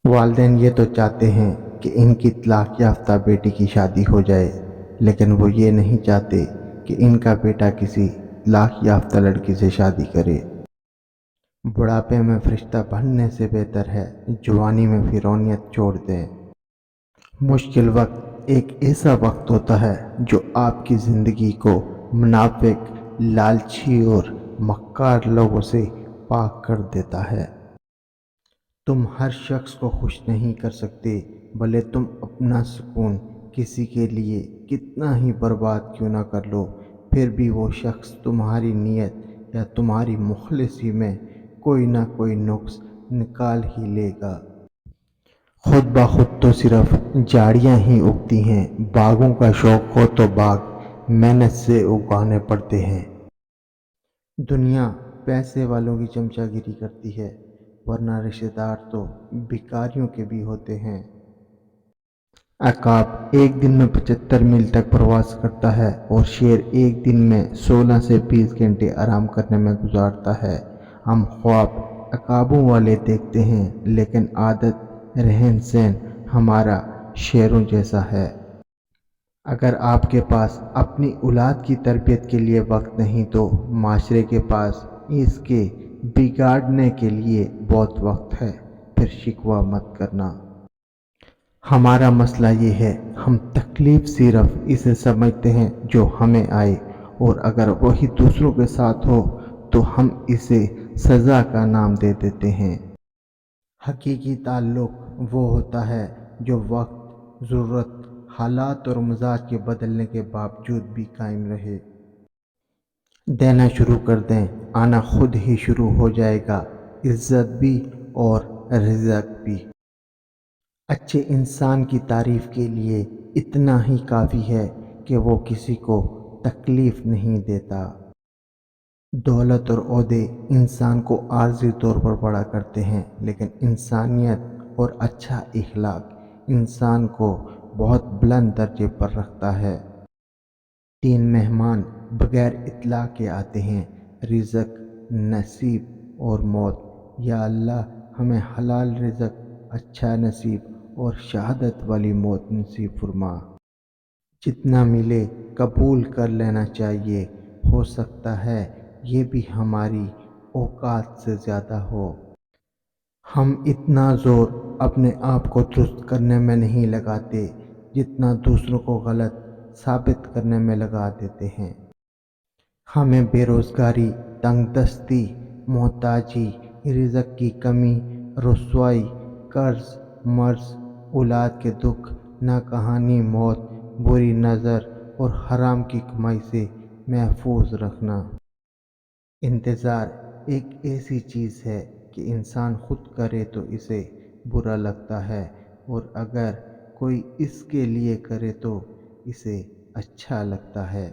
والدین یہ تو چاہتے ہیں کہ ان کی طلاق یافتہ بیٹی کی شادی ہو جائے، لیکن وہ یہ نہیں چاہتے کہ ان کا بیٹا کسی طلاق یافتہ لڑکی سے شادی کرے۔ بڑھاپے میں فرشتہ بننے سے بہتر ہے جوانی میں فرعونیت چھوڑ دیں۔ مشکل وقت ایک ایسا وقت ہوتا ہے جو آپ کی زندگی کو منافق، لالچی اور مکار لوگوں سے پاک کر دیتا ہے۔ تم ہر شخص کو خوش نہیں کر سکتے، بھلے تم اپنا سکون کسی کے لیے کتنا ہی برباد کیوں نہ کر لو، پھر بھی وہ شخص تمہاری نیت یا تمہاری مخلصی میں کوئی نہ کوئی نقص نکال ہی لے گا۔ خود بخود تو صرف جھاڑیاں ہی اگتی ہیں، باغوں کا شوق ہو تو باغ محنت سے اگانے پڑتے ہیں۔ دنیا پیسے والوں کی چمچہ گیری کرتی ہے، ورنہ رشتہ دار تو بھکاریوں کے بھی ہوتے ہیں۔ عقاب ایک دن میں 75 میل تک پرواز کرتا ہے اور شیر ایک دن میں 16 سے 20 گھنٹے آرام کرنے میں گزارتا ہے۔ ہم خواب عقابوں والے دیکھتے ہیں، لیکن عادت رہن سہن ہمارا شیروں جیسا ہے۔ اگر آپ کے پاس اپنی اولاد کی تربیت کے لیے وقت نہیں تو معاشرے کے پاس اس کے بگاڑنے کے لیے بہت وقت ہے، پھر شکوہ مت کرنا۔ ہمارا مسئلہ یہ ہے، ہم تکلیف صرف اسے سمجھتے ہیں جو ہمیں آئے، اور اگر وہی دوسروں کے ساتھ ہو تو ہم اسے سزا کا نام دے دیتے ہیں۔ حقیقی تعلق وہ ہوتا ہے جو وقت، ضرورت، حالات اور مزاج کے بدلنے کے باوجود بھی قائم رہے۔ دینا شروع کر دیں، آنا خود ہی شروع ہو جائے گا، عزت بھی اور رزق بھی۔ اچھے انسان کی تعریف کے لیے اتنا ہی کافی ہے کہ وہ کسی کو تکلیف نہیں دیتا۔ دولت اور عہدے انسان کو عارضی طور پر بڑا کرتے ہیں، لیکن انسانیت اور اچھا اخلاق انسان کو بہت بلند درجے پر رکھتا ہے۔ 3 مہمان بغیر اطلاع کے آتے ہیں: رزق، نصیب اور موت۔ یا اللہ ہمیں حلال رزق، اچھا نصیب اور شہادت والی موت نصیب فرما۔ جتنا ملے قبول کر لینا چاہیے، ہو سکتا ہے یہ بھی ہماری اوقات سے زیادہ ہو۔ ہم اتنا زور اپنے آپ کو درست کرنے میں نہیں لگاتے جتنا دوسروں کو غلط ثابت کرنے میں لگا دیتے ہیں۔ ہمیں بے روزگاری، تنگ دستی، محتاجی، رزق کی کمی، رسوائی، قرض، مرض، اولاد کے دکھ، ناگہانی موت، بری نظر اور حرام کی کمائی سے محفوظ رکھنا۔ انتظار ایک ایسی چیز ہے کہ انسان خود کرے تو اسے برا لگتا ہے، اور اگر کوئی اس کے لیے کرے تو اسے اچھا لگتا ہے۔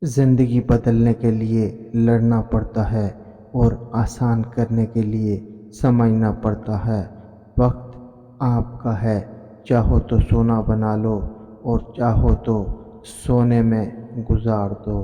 زندگی بدلنے کے لیے لڑنا پڑتا ہے اور آسان کرنے کے لیے سمجھنا پڑتا ہے۔ وقت آپ کا ہے، چاہو تو سونا بنا لو اور چاہو تو سونے میں گزار دو۔